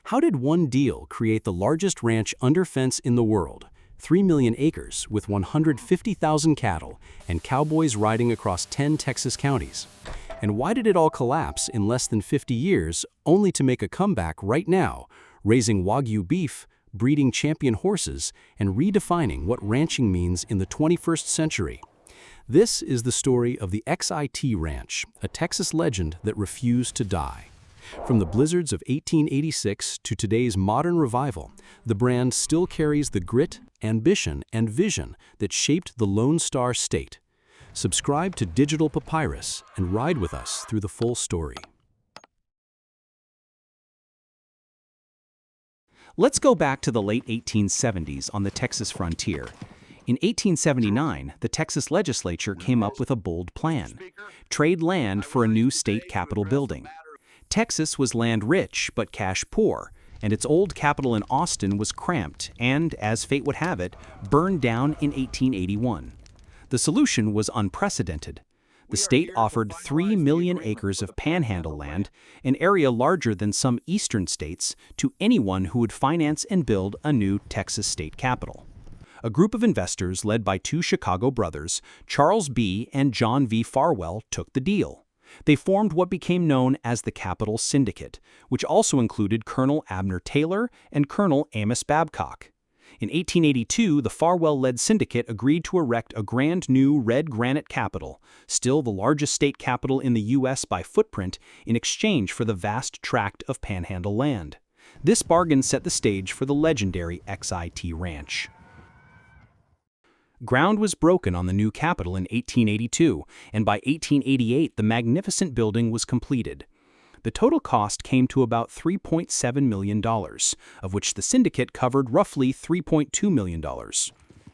How did one deal create the largest ranch under fence in the world, 3 million acres with 150,000 cattle and cowboys riding across 10 Texas counties? And why did it all collapse in less than 50 years, only to make a comeback right now, raising Wagyu beef, breeding champion horses, and redefining what ranching means in the 21st century? This is the story of the XIT Ranch, a Texas legend that refused to die. From the blizzards of 1886 to today's modern revival, the brand still carries the grit, ambition, and vision that shaped the Lone Star State. Subscribe to Digital Papyrus and ride with us through the full story. Let's go back to the late 1870s on the Texas frontier. In 1879, the Texas legislature came up with a bold plan: trade land for a new state capitol building. Texas was land-rich but cash-poor, and its old capital in Austin was cramped and, as fate would have it, burned down in 1881. The solution was unprecedented. The state offered 3 million acres of panhandle land, an area larger than some eastern states, to anyone who would finance and build a new Texas state capitol. A group of investors led by two Chicago brothers, Charles B. and John V. Farwell, took the deal. They formed what became known as the Capitol Syndicate, which also included Colonel Abner Taylor and Colonel Amos Babcock. In 1882, the Farwell-led syndicate agreed to erect a grand new red granite capitol, still the largest state capitol in the U.S. by footprint, in exchange for the vast tract of panhandle land. This bargain set the stage for the legendary XIT Ranch. Ground was broken on the new capitol in 1882, and by 1888 the magnificent building was completed. The total cost came to about $3.7 million, of which the syndicate covered roughly $3.2 million.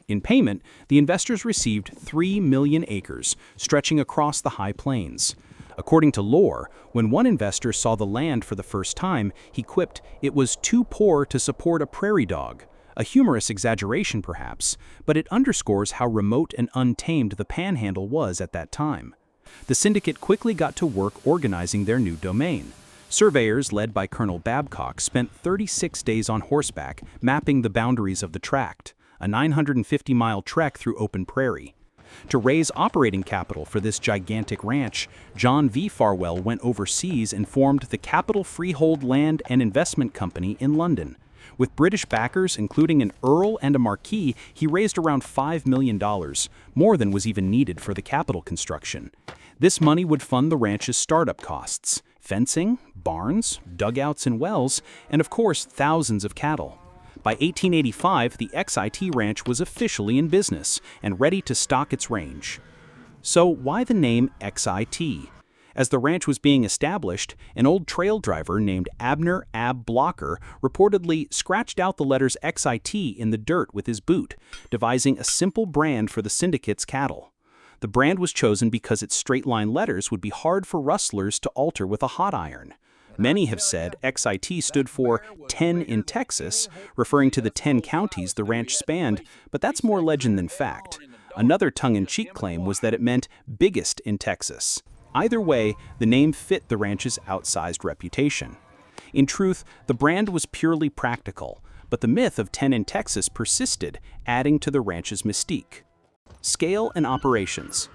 In payment, the investors received 3 million acres, stretching across the high plains. According to lore, when one investor saw the land for the first time, he quipped it was too poor to support a prairie dog. A humorous exaggeration, perhaps, but it underscores how remote and untamed the panhandle was at that time. The syndicate quickly got to work organizing their new domain. Surveyors led by Colonel Babcock spent 36 days on horseback mapping the boundaries of the tract, a 950-mile trek through open prairie. To raise operating capital for this gigantic ranch, John V. Farwell went overseas and formed the Capitol Freehold Land and Investment Company in London. With British backers, including an earl and a marquis, he raised around $5 million, more than was even needed for the capitol construction. This money would fund the ranch's startup costs: fencing, barns, dugouts and wells, and of course, thousands of cattle. By 1885, the XIT Ranch was officially in business and ready to stock its range. So why the name XIT? As the ranch was being established, an old trail driver named Abner "Ab" Blocker reportedly scratched out the letters XIT in the dirt with his boot, devising a simple brand for the syndicate's cattle. The brand was chosen because its straight-line letters would be hard for rustlers to alter with a hot iron. Many have said XIT stood for 10 in Texas, referring to the 10 counties the ranch spanned, but that's more legend than fact. Another tongue-in-cheek claim was that it meant biggest in Texas. Either way, the name fit the ranch's outsized reputation. In truth, the brand was purely practical, but the myth of 10 in Texas persisted, adding to the ranch's mystique. Scale and operations.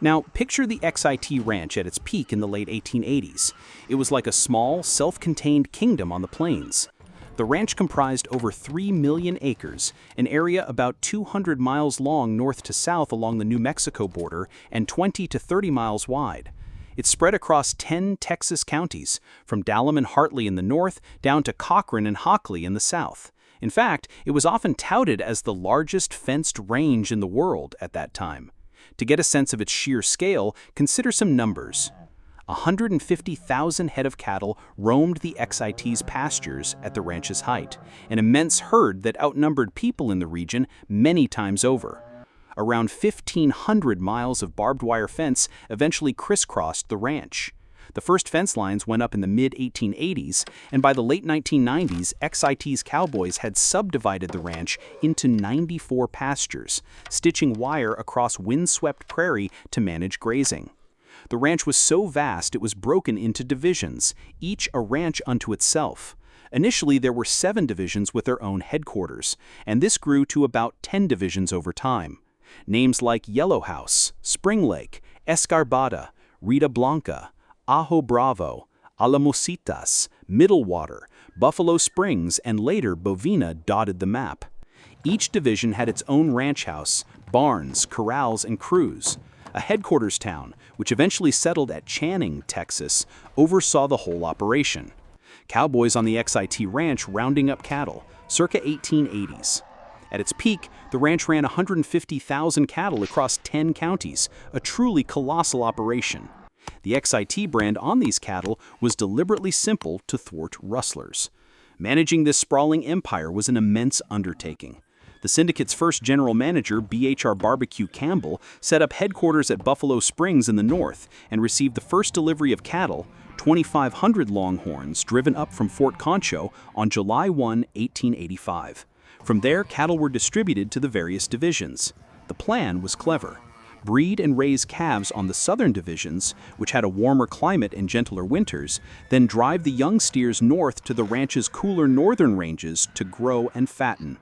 Now, picture the XIT Ranch at its peak in the late 1880s. It was like a small, self-contained kingdom on the plains. The ranch comprised over 3 million acres, an area about 200 miles long north to south along the New Mexico border and 20 to 30 miles wide. It spread across 10 Texas counties, from Dallam and Hartley in the north down to Cochran and Hockley in the south. In fact, it was often touted as the largest fenced range in the world at that time. To get a sense of its sheer scale, consider some numbers. 150,000 head of cattle roamed the XIT's pastures at the ranch's height, an immense herd that outnumbered people in the region many times over. Around 1,500 miles of barbed wire fence eventually crisscrossed the ranch. The first fence lines went up in the mid-1880s, and by the late 1990s, XIT's Cowboys had subdivided the ranch into 94 pastures, stitching wire across windswept prairie to manage grazing. The ranch was so vast it was broken into divisions, each a ranch unto itself. Initially, there were 7 divisions with their own headquarters, and this grew to about 10 divisions over time. Names like Yellow House, Spring Lake, Escarbada, Rita Blanca, Ajo Bravo, Alamositas, Middlewater, Buffalo Springs, and later Bovina dotted the map. Each division had its own ranch house, barns, corrals, and crews. A headquarters town, which eventually settled at Channing, Texas, oversaw the whole operation. Cowboys on the XIT Ranch rounding up cattle, circa 1880s. At its peak, the ranch ran 150,000 cattle across 10 counties, a truly colossal operation. The XIT brand on these cattle was deliberately simple to thwart rustlers. Managing this sprawling empire was an immense undertaking. The syndicate's first general manager, BHR Barbecue Campbell, set up headquarters at Buffalo Springs in the north and received the first delivery of cattle, 2,500 Longhorns, driven up from Fort Concho on July 1, 1885. From there, cattle were distributed to the various divisions. The plan was clever. Breed and raise calves on the southern divisions, which had a warmer climate and gentler winters, then drive the young steers north to the ranch's cooler northern ranges to grow and fatten.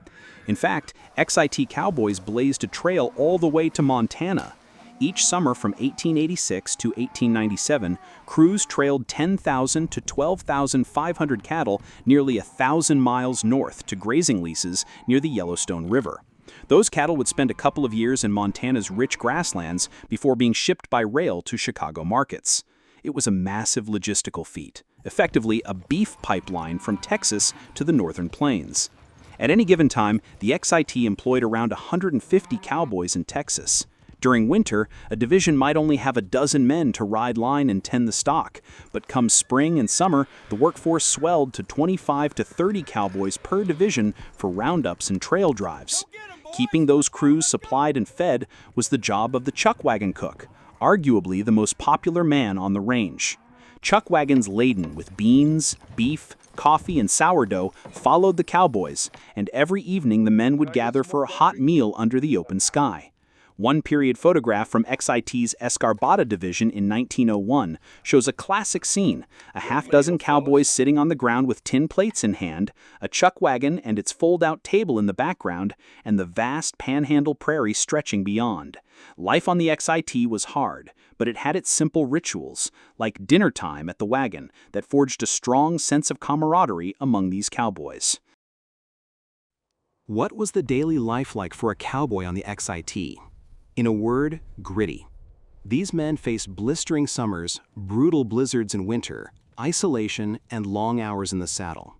In fact, XIT Cowboys blazed a trail all the way to Montana. Each summer from 1886 to 1897, crews trailed 10,000 to 12,500 cattle nearly 1,000 miles north to grazing leases near the Yellowstone River. Those cattle would spend a couple of years in Montana's rich grasslands before being shipped by rail to Chicago markets. It was a massive logistical feat, effectively a beef pipeline from Texas to the northern plains. At any given time, the XIT employed around 150 cowboys in Texas. During winter, a division might only have a dozen men to ride line and tend the stock, but come spring and summer, the workforce swelled to 25 to 30 cowboys per division for roundups and trail drives. Keeping those crews supplied and fed was the job of the chuck wagon cook, arguably the most popular man on the range. Chuck wagons laden with beans, beef, coffee, and sourdough followed the cowboys, and every evening the men would gather for a hot meal under the open sky. One period photograph from XIT's Escarbada division in 1901 shows a classic scene, a half-dozen cowboys sitting on the ground with tin plates in hand, a chuck wagon and its fold-out table in the background, and the vast panhandle prairie stretching beyond. Life on the XIT was hard, but it had its simple rituals, like dinner time at the wagon, that forged a strong sense of camaraderie among these cowboys. What was the daily life like for a cowboy on the XIT? In a word, gritty. These men faced blistering summers, brutal blizzards in winter, isolation, and long hours in the saddle.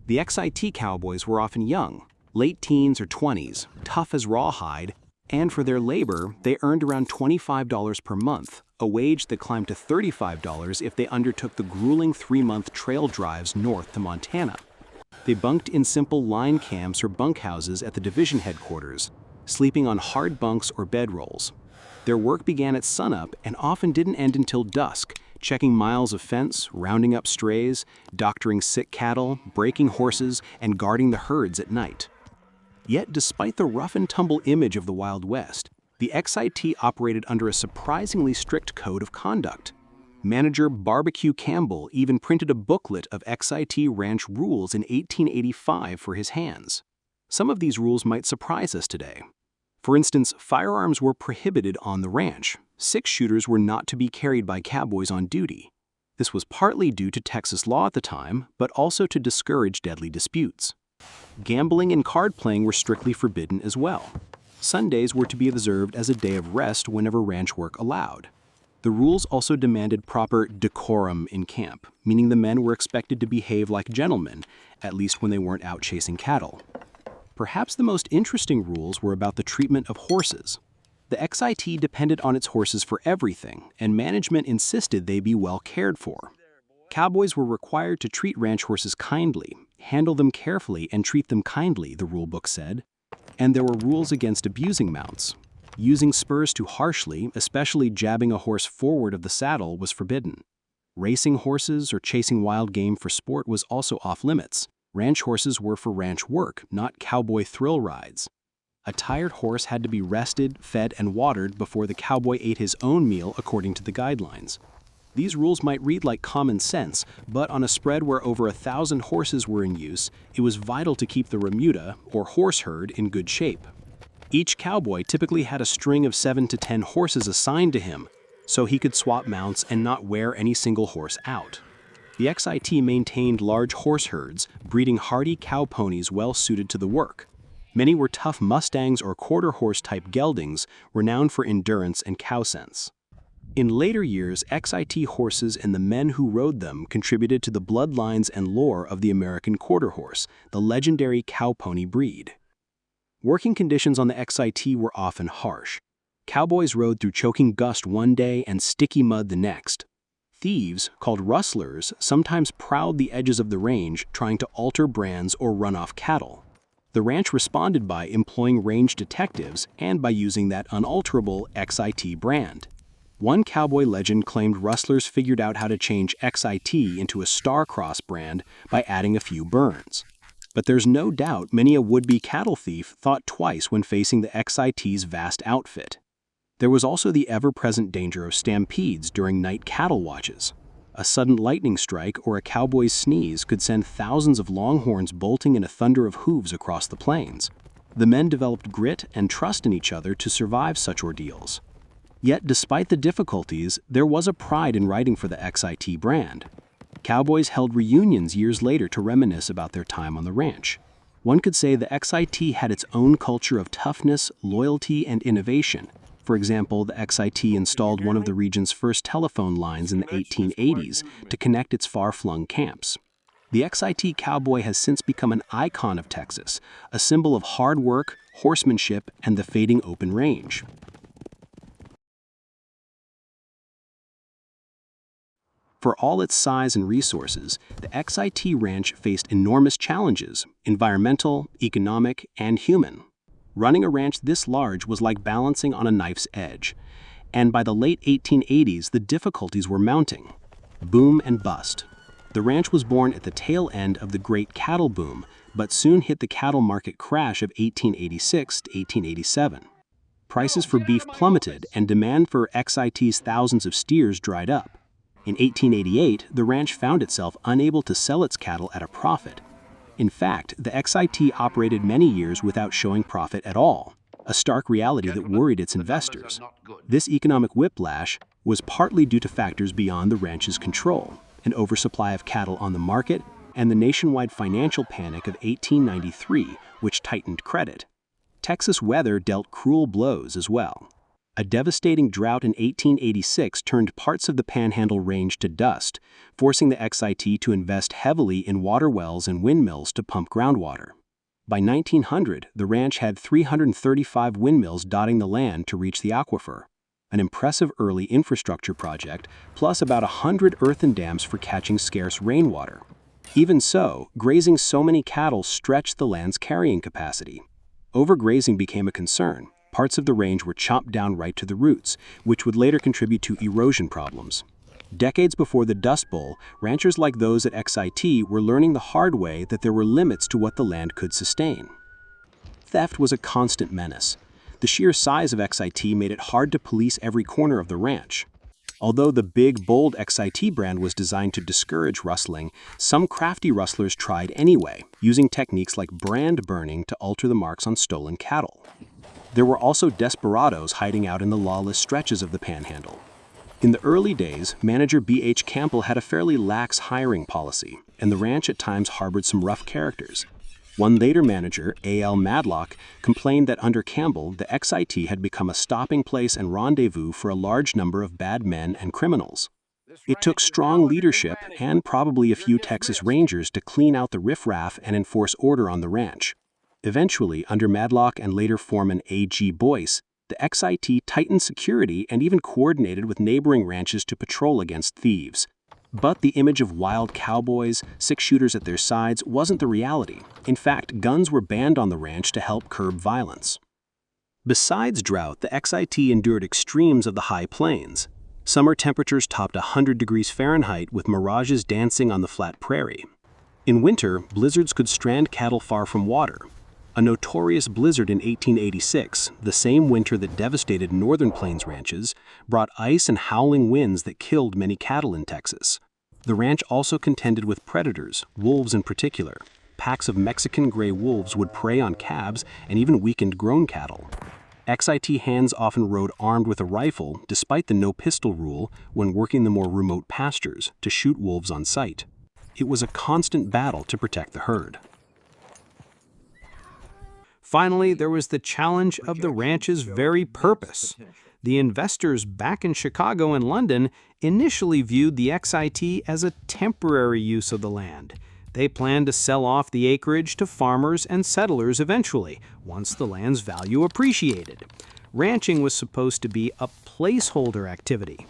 The XIT cowboys were often young, late teens or 20s, tough as rawhide, and for their labor, they earned around $25 per month, a wage that climbed to $35 if they undertook the grueling 3-month trail drives north to Montana. They bunked in simple line camps or bunkhouses at the division headquarters, sleeping on hard bunks or bedrolls. Their work began at sunup and often didn't end until dusk, checking miles of fence, rounding up strays, doctoring sick cattle, breaking horses, and guarding the herds at night. Yet, despite the rough-and-tumble image of the Wild West, the XIT operated under a surprisingly strict code of conduct. Manager Barbecue Campbell even printed a booklet of XIT Ranch rules in 1885 for his hands. Some of these rules might surprise us today. For instance, firearms were prohibited on the ranch. 6-shooters were not to be carried by cowboys on duty. This was partly due to Texas law at the time, but also to discourage deadly disputes. Gambling and card playing were strictly forbidden as well. Sundays were to be observed as a day of rest whenever ranch work allowed. The rules also demanded proper decorum in camp, meaning the men were expected to behave like gentlemen, at least when they weren't out chasing cattle. Perhaps the most interesting rules were about the treatment of horses. The XIT depended on its horses for everything, and management insisted they be well cared for. Cowboys were required to treat ranch horses kindly, handle them carefully, and treat them kindly, the rulebook said. And there were rules against abusing mounts. Using spurs too harshly, especially jabbing a horse forward of the saddle, was forbidden. Racing horses or chasing wild game for sport was also off limits. Ranch horses were for ranch work, not cowboy thrill rides. A tired horse had to be rested, fed, and watered before the cowboy ate his own meal according to the guidelines. These rules might read like common sense, but on a spread where over 1,000 horses were in use, it was vital to keep the remuda, or horse herd, in good shape. Each cowboy typically had a string of 7 to 10 horses assigned to him, so he could swap mounts and not wear any single horse out. The XIT maintained large horse herds, breeding hardy cow ponies well suited to the work. Many were tough Mustangs or quarter-horse type geldings, renowned for endurance and cow sense. In later years, XIT horses and the men who rode them contributed to the bloodlines and lore of the American quarter horse, the legendary cow pony breed. Working conditions on the XIT were often harsh. Cowboys rode through choking gust one day and sticky mud the next. Thieves, called rustlers, sometimes prowled the edges of the range, trying to alter brands or run off cattle. The ranch responded by employing range detectives and by using that unalterable XIT brand. One cowboy legend claimed rustlers figured out how to change XIT into a star-cross brand by adding a few burns. But there's no doubt many a would-be cattle thief thought twice when facing the XIT's vast outfit. There was also the ever-present danger of stampedes during night cattle watches. A sudden lightning strike or a cowboy's sneeze could send thousands of longhorns bolting in a thunder of hooves across the plains. The men developed grit and trust in each other to survive such ordeals. Yet, despite the difficulties, there was a pride in riding for the XIT brand. Cowboys held reunions years later to reminisce about their time on the ranch. One could say the XIT had its own culture of toughness, loyalty, and innovation. For example, the XIT installed one of the region's first telephone lines in the 1880s to connect its far-flung camps. The XIT cowboy has since become an icon of Texas, a symbol of hard work, horsemanship, and the fading open range. For all its size and resources, the XIT Ranch faced enormous challenges, environmental, economic, and human. Running a ranch this large was like balancing on a knife's edge, and by the late 1880s, the difficulties were mounting. Boom and bust. The ranch was born at the tail end of the Great Cattle Boom, but soon hit the cattle market crash of 1886 to 1887. Prices for beef plummeted, and demand for XIT's thousands of steers dried up. In 1888, the ranch found itself unable to sell its cattle at a profit. In fact, the XIT operated many years without showing profit at all, a stark reality that worried its investors. This economic whiplash was partly due to factors beyond the ranch's control, an oversupply of cattle on the market, and the nationwide financial panic of 1893, which tightened credit. Texas weather dealt cruel blows as well. A devastating drought in 1886 turned parts of the Panhandle Range to dust, forcing the XIT to invest heavily in water wells and windmills to pump groundwater. By 1900, the ranch had 335 windmills dotting the land to reach the aquifer, an impressive early infrastructure project, plus about 100 earthen dams for catching scarce rainwater. Even so, grazing so many cattle stretched the land's carrying capacity. Overgrazing became a concern. Parts of the range were chopped down right to the roots, which would later contribute to erosion problems. Decades before the Dust Bowl, ranchers like those at XIT were learning the hard way that there were limits to what the land could sustain. Theft was a constant menace. The sheer size of XIT made it hard to police every corner of the ranch. Although the big, bold XIT brand was designed to discourage rustling, some crafty rustlers tried anyway, using techniques like brand burning to alter the marks on stolen cattle. There were also desperados hiding out in the lawless stretches of the Panhandle. In the early days, manager B.H. Campbell had a fairly lax hiring policy, and the ranch at times harbored some rough characters. One later manager, A.L. Madlock, complained that under Campbell, the XIT had become a stopping place and rendezvous for a large number of bad men and criminals. It took strong leadership and probably a few Texas Rangers to clean out the riffraff and enforce order on the ranch. Eventually, under Madlock and later foreman A.G. Boyce, the XIT tightened security and even coordinated with neighboring ranches to patrol against thieves. But the image of wild cowboys, six-shooters at their sides, wasn't the reality. In fact, guns were banned on the ranch to help curb violence. Besides drought, the XIT endured extremes of the high plains. Summer temperatures topped 100 degrees Fahrenheit with mirages dancing on the flat prairie. In winter, blizzards could strand cattle far from water. A notorious blizzard in 1886, the same winter that devastated northern plains ranches, brought ice and howling winds that killed many cattle in Texas. The ranch also contended with predators, wolves in particular. Packs of Mexican gray wolves would prey on calves and even weakened grown cattle. XIT hands often rode armed with a rifle, despite the no-pistol rule, when working the more remote pastures to shoot wolves on sight. It was a constant battle to protect the herd. Finally, there was the challenge of the ranch's very purpose. The investors back in Chicago and London initially viewed the XIT as a temporary use of the land. They planned to sell off the acreage to farmers and settlers eventually, once the land's value appreciated. Ranching was supposed to be a placeholder activity.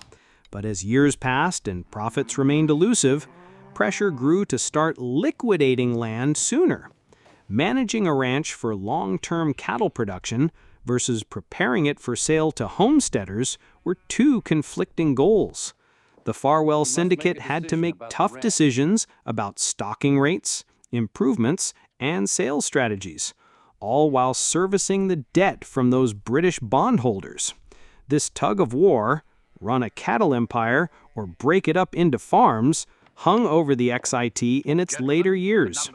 But as years passed and profits remained elusive, pressure grew to start liquidating land sooner. Managing a ranch for long-term cattle production versus preparing it for sale to homesteaders were two conflicting goals. The Farwell Syndicate had to make tough decisions about stocking rates, improvements, and sales strategies, all while servicing the debt from those British bondholders. This tug of war, run a cattle empire or break it up into farms, hung over the XIT in its later years.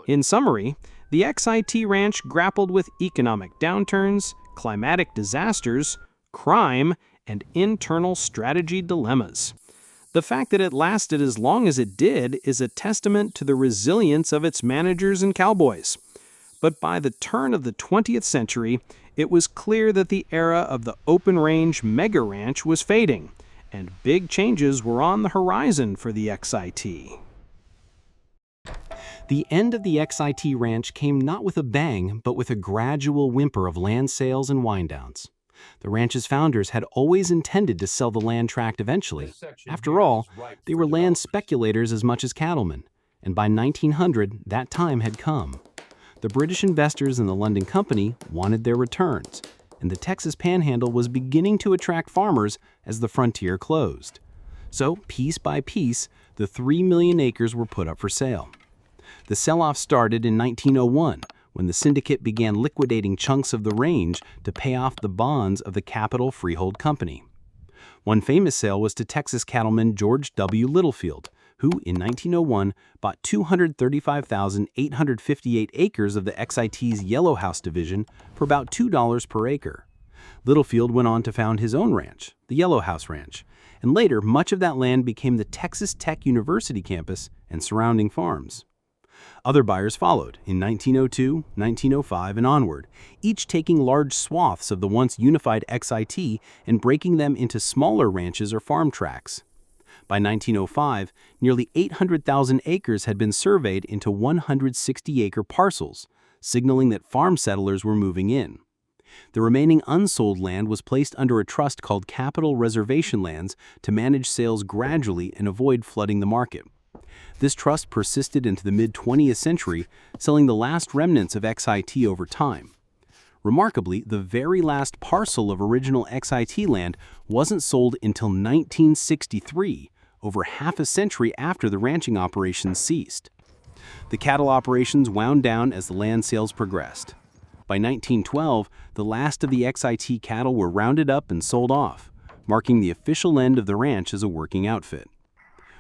In summary, the XIT Ranch grappled with economic downturns, climatic disasters, crime, and internal strategy dilemmas. The fact that it lasted as long as it did is a testament to the resilience of its managers and cowboys. But by the turn of the 20th century, it was clear that the era of the open-range mega ranch was fading, and big changes were on the horizon for the XIT. The end of the XIT Ranch came not with a bang, but with a gradual whimper of land sales and wind-downs. The ranch's founders had always intended to sell the land tract eventually. After all, they were land speculators as much as cattlemen, and by 1900, that time had come. The British investors in the London Company wanted their returns, and the Texas Panhandle was beginning to attract farmers as the frontier closed. So, piece by piece, the 3 million acres were put up for sale. The sell-off started in 1901, when the syndicate began liquidating chunks of the range to pay off the bonds of the Capital Freehold Company. One famous sale was to Texas cattleman George W. Littlefield, who in 1901 bought 235,858 acres of the XIT's Yellow House division for about $2 per acre. Littlefield went on to found his own ranch, the Yellow House Ranch, and later much of that land became the Texas Tech University campus and surrounding farms. Other buyers followed in 1902, 1905, and onward, each taking large swaths of the once unified XIT and breaking them into smaller ranches or farm tracts. By 1905, nearly 800,000 acres had been surveyed into 160-acre parcels, signaling that farm settlers were moving in. The remaining unsold land was placed under a trust called Capital Reservation Lands to manage sales gradually and avoid flooding the market. This trust persisted into the mid-20th century, selling the last remnants of XIT over time. Remarkably, the very last parcel of original XIT land wasn't sold until 1963, over half a century after the ranching operations ceased. The cattle operations wound down as the land sales progressed. By 1912, the last of the XIT cattle were rounded up and sold off, marking the official end of the ranch as a working outfit.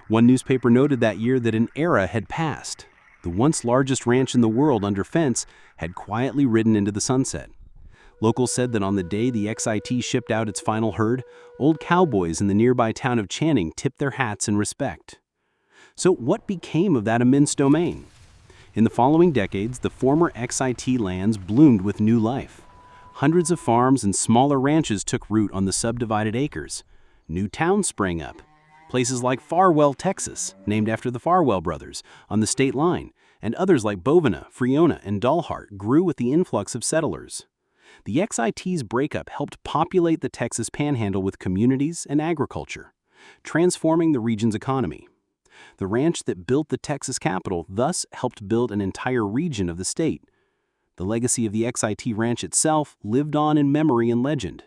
One newspaper noted that year that an era had passed. The once largest ranch in the world under fence had quietly ridden into the sunset. Locals said that on the day the XIT shipped out its final herd, old cowboys in the nearby town of Channing tipped their hats in respect. So what became of that immense domain? In the following decades, the former XIT lands bloomed with new life. Hundreds of farms and smaller ranches took root on the subdivided acres. New towns sprang up. Places like Farwell, Texas, named after the Farwell brothers, on the state line, and others like Bovina, Friona, and Dalhart grew with the influx of settlers. The XIT's breakup helped populate the Texas Panhandle with communities and agriculture, transforming the region's economy. The ranch that built the Texas capital thus helped build an entire region of the state. The legacy of the XIT Ranch itself lived on in memory and legend.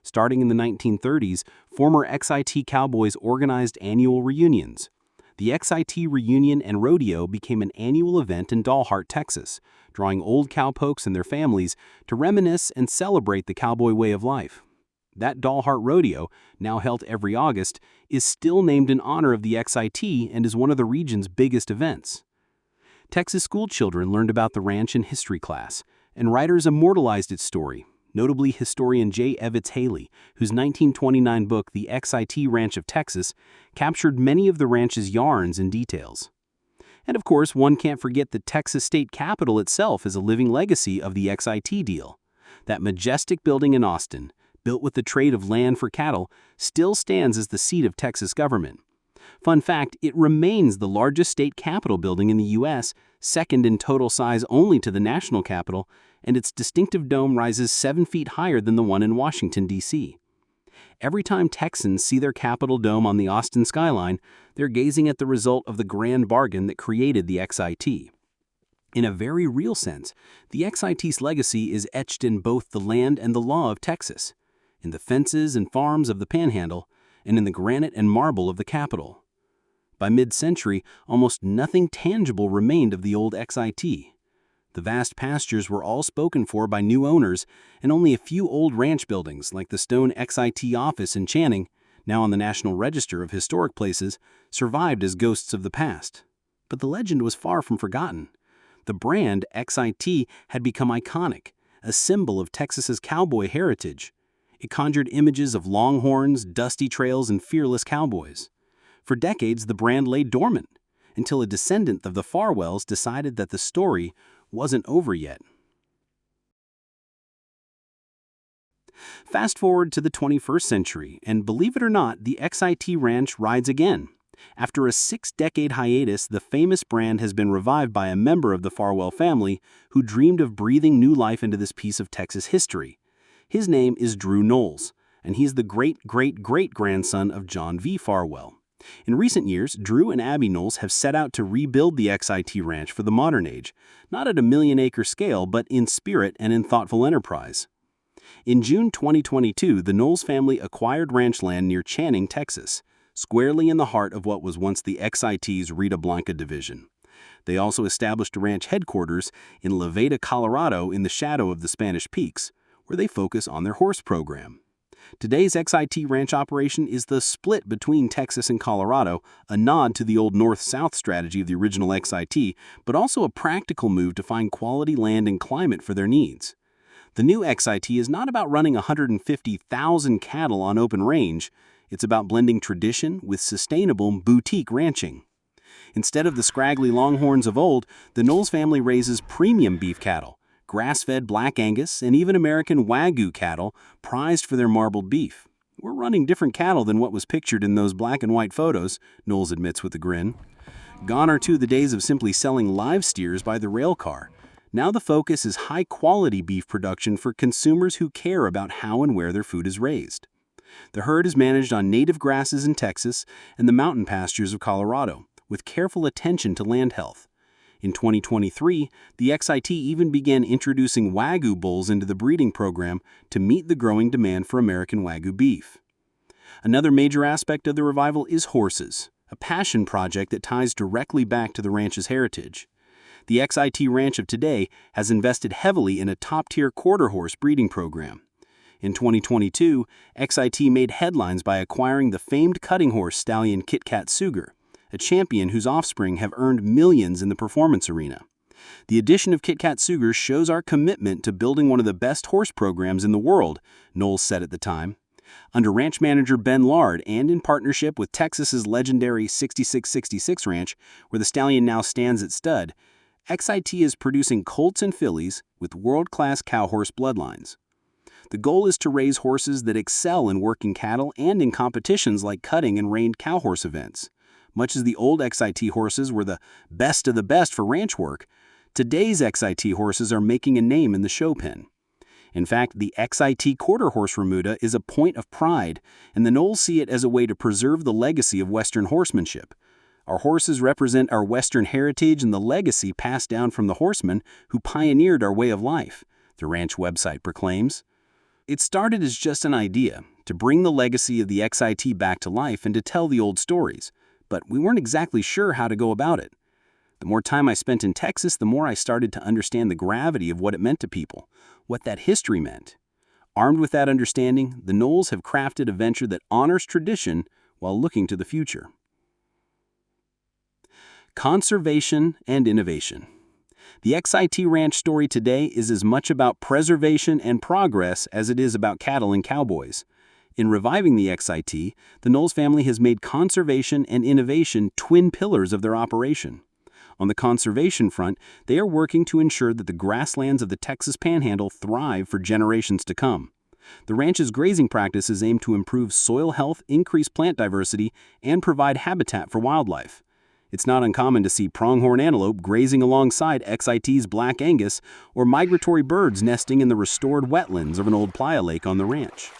Starting in the 1930s, former XIT cowboys organized annual reunions. The XIT Reunion and Rodeo became an annual event in Dalhart, Texas, drawing old cowpokes and their families to reminisce and celebrate the cowboy way of life. That Dalhart Rodeo, now held every August, is still named in honor of the XIT and is one of the region's biggest events. Texas school children learned about the ranch in history class, and writers immortalized its story, notably historian J. Evitz Haley, whose 1929 book The XIT Ranch of Texas captured many of the ranch's yarns and details. And of course, one can't forget the Texas state capitol itself is a living legacy of the XIT deal. That majestic building in Austin, built with the trade of land for cattle, still stands as the seat of Texas government. Fun fact, it remains the largest state capitol building in the U.S., second in total size only to the national capitol, and its distinctive dome rises 7 feet higher than the one in Washington, D.C. Every time Texans see their Capitol dome on the Austin skyline, they're gazing at the result of the grand bargain that created the XIT. In a very real sense, the XIT's legacy is etched in both the land and the law of Texas, in the fences and farms of the Panhandle, and in the granite and marble of the Capitol. By mid-century, almost nothing tangible remained of the old XIT. The vast pastures were all spoken for by new owners, and only a few old ranch buildings, like the stone XIT office in Channing, now on the National Register of Historic Places, survived as ghosts of the past. But the legend was far from forgotten. The brand XIT had become iconic, a symbol of Texas's cowboy heritage. It conjured images of longhorns, dusty trails, and fearless cowboys. For decades, the brand lay dormant, until a descendant of the Farwells decided that the story wasn't over yet. Fast forward to the 21st century, and believe it or not, the XIT Ranch rides again. After a 6-decade hiatus, the famous brand has been revived by a member of the Farwell family who dreamed of breathing new life into this piece of Texas history. His name is Drew Knowles, and he's the great-great-great-grandson of John V. Farwell. In recent years, Drew and Abby Knowles have set out to rebuild the XIT Ranch for the modern age, not at a million-acre scale, but in spirit and in thoughtful enterprise. In June 2022, the Knowles family acquired ranch land near Channing, Texas, squarely in the heart of what was once the XIT's Rita Blanca division. They also established a ranch headquarters in Levada, Colorado, in the shadow of the Spanish Peaks, where they focus on their horse program. Today's XIT Ranch operation is the split between Texas and Colorado, a nod to the old north-south strategy of the original XIT, but also a practical move to find quality land and climate for their needs. The new XIT is not about running 150,000 cattle on open range. It's about blending tradition with sustainable boutique ranching. Instead of the scraggly longhorns of old, the Knowles family raises premium beef cattle, grass-fed Black Angus, and even American Wagyu cattle prized for their marbled beef. We're running different cattle than what was pictured in those black and white photos, Knowles admits with a grin. Gone are too the days of simply selling live steers by the rail car. Now the focus is high-quality beef production for consumers who care about how and where their food is raised. The herd is managed on native grasses in Texas and the mountain pastures of Colorado, with careful attention to land health. In 2023, the XIT even began introducing Wagyu bulls into the breeding program to meet the growing demand for American Wagyu beef. Another major aspect of the revival is horses, a passion project that ties directly back to the ranch's heritage. The XIT Ranch of today has invested heavily in a top-tier quarter horse breeding program. In 2022, XIT made headlines by acquiring the famed cutting horse stallion Kit Kat Sugar, a champion whose offspring have earned millions in the performance arena. The addition of Kit Kat Sugar shows our commitment to building one of the best horse programs in the world, Knowles said at the time. Under ranch manager Ben Lard and in partnership with Texas's legendary 6666 Ranch, where the stallion now stands at stud, XIT is producing colts and fillies with world-class cow horse bloodlines. The goal is to raise horses that excel in working cattle and in competitions like cutting and reined cow horse events. Much as the old XIT horses were the best of the best for ranch work, today's XIT horses are making a name in the show pen. In fact, the XIT quarter horse remuda is a point of pride, and the Knowles see it as a way to preserve the legacy of Western horsemanship. Our horses represent our Western heritage and the legacy passed down from the horsemen who pioneered our way of life, the ranch website proclaims. It started as just an idea, to bring the legacy of the XIT back to life and to tell the old stories. but we weren't exactly sure how to go about it. The more time I spent in Texas, the more I started to understand the gravity of what it meant to people, what that history meant. Armed with that understanding, the Knowles have crafted a venture that honors tradition while looking to the future. Conservation and innovation. The XIT Ranch story today is as much about preservation and progress as it is about cattle and cowboys. In reviving the XIT, the Knowles family has made conservation and innovation twin pillars of their operation. On the conservation front, they are working to ensure that the grasslands of the Texas Panhandle thrive for generations to come. The ranch's grazing practices aim to improve soil health, increase plant diversity, and provide habitat for wildlife. It's not uncommon to see pronghorn antelope grazing alongside XIT's Black Angus or migratory birds nesting in the restored wetlands of an old playa lake on the ranch.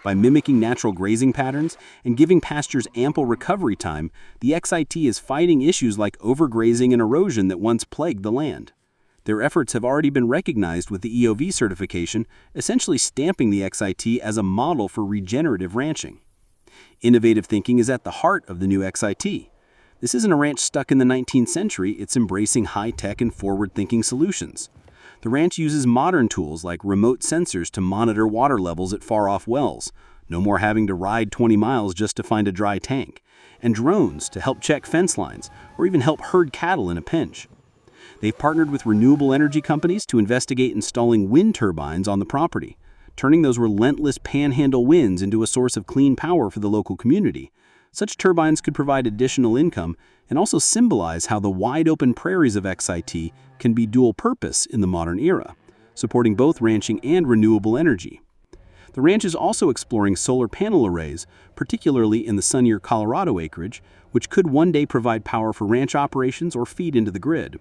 By mimicking natural grazing patterns and giving pastures ample recovery time, the XIT is fighting issues like overgrazing and erosion that once plagued the land. Their efforts have already been recognized with the EOV certification, essentially stamping the XIT as a model for regenerative ranching. Innovative thinking is at the heart of the new XIT. This isn't a ranch stuck in the 19th century, it's embracing high-tech and forward-thinking solutions. The ranch uses modern tools like remote sensors to monitor water levels at far-off wells, no more having to ride 20 miles just to find a dry tank, and drones to help check fence lines or even help herd cattle in a pinch. They've partnered with renewable energy companies to investigate installing wind turbines on the property, turning those relentless panhandle winds into a source of clean power for the local community. Such turbines could provide additional income and also symbolize how the wide-open prairies of XIT can be dual-purpose in the modern era, supporting both ranching and renewable energy. The ranch is also exploring solar panel arrays, particularly in the sunnier Colorado acreage, which could one day provide power for ranch operations or feed into the grid.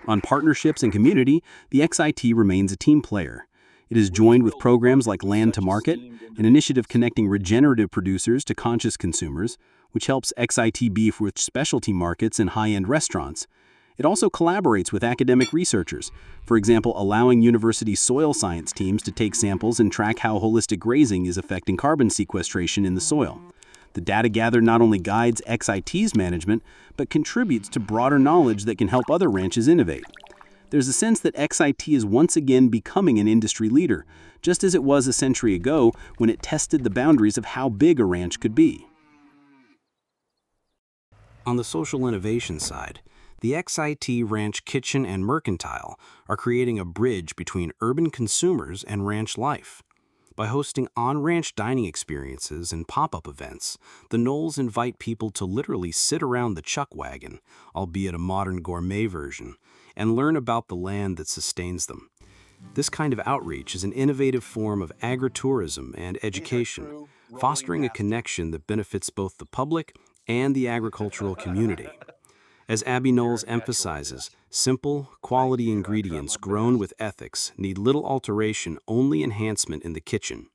On partnerships and community, the XIT remains a team player. It is joined with programs like Land to Market, an initiative connecting regenerative producers to conscious consumers, which helps XIT beef with specialty markets and high-end restaurants. It also collaborates with academic researchers, for example, allowing university soil science teams to take samples and track how holistic grazing is affecting carbon sequestration in the soil. The data gathered not only guides XIT's management, but contributes to broader knowledge that can help other ranches innovate. There's a sense that XIT is once again becoming an industry leader, just as it was a century ago when it tested the boundaries of how big a ranch could be. On the social innovation side, the XIT Ranch Kitchen and Mercantile are creating a bridge between urban consumers and ranch life. By hosting on-ranch dining experiences and pop-up events, the Knowles invite people to literally sit around the chuck wagon, albeit a modern gourmet version, and learn about the land that sustains them. This kind of outreach is an innovative form of agritourism and education, fostering a connection that benefits both the public and the agricultural community. As Abby Knowles emphasizes, simple, quality ingredients grown with ethics need little alteration, only enhancement in the kitchen.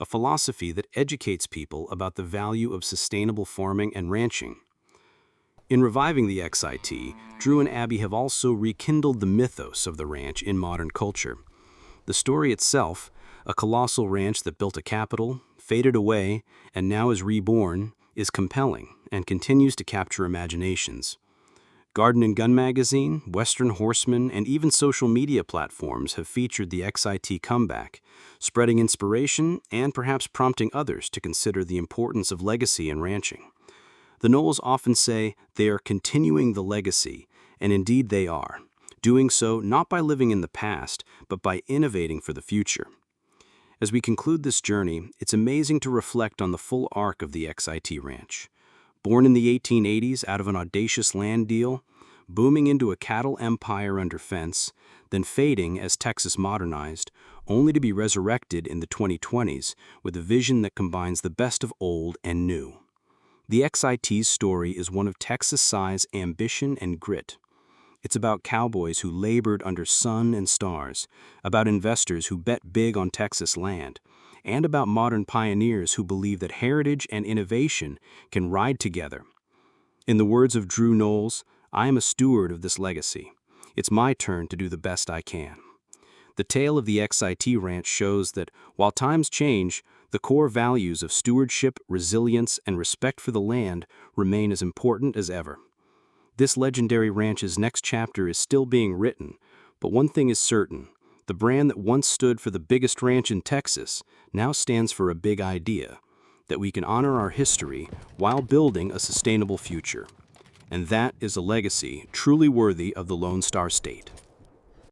A philosophy that educates people about the value of sustainable farming and ranching. In reviving the XIT, Drew and Abby have also rekindled the mythos of the ranch in modern culture. The story itself, a colossal ranch that built a capital, faded away, and now is reborn, is compelling and continues to capture imaginations. Garden and Gun magazine, Western Horseman, and even social media platforms have featured the XIT comeback, spreading inspiration and perhaps prompting others to consider the importance of legacy in ranching. The Knowles often say they are continuing the legacy, and indeed they are, doing so not by living in the past, but by innovating for the future. As we conclude this journey, it's amazing to reflect on the full arc of the XIT Ranch. Born in the 1880s out of an audacious land deal, booming into a cattle empire under fence, then fading as Texas modernized, only to be resurrected in the 2020s with a vision that combines the best of old and new. The XIT's story is one of Texas-size ambition and grit. It's about cowboys who labored under sun and stars, about investors who bet big on Texas land, and about modern pioneers who believe that heritage and innovation can ride together. In the words of Drew Knowles, I am a steward of this legacy. It's my turn to do the best I can. The tale of the XIT Ranch shows that, while times change, The core values of stewardship, resilience, and respect for the land remain as important as ever. This legendary ranch's next chapter is still being written, but one thing is certain: the brand that once stood for the biggest ranch in Texas now stands for a big idea, that we can honor our history while building a sustainable future. And that is a legacy truly worthy of the Lone Star State.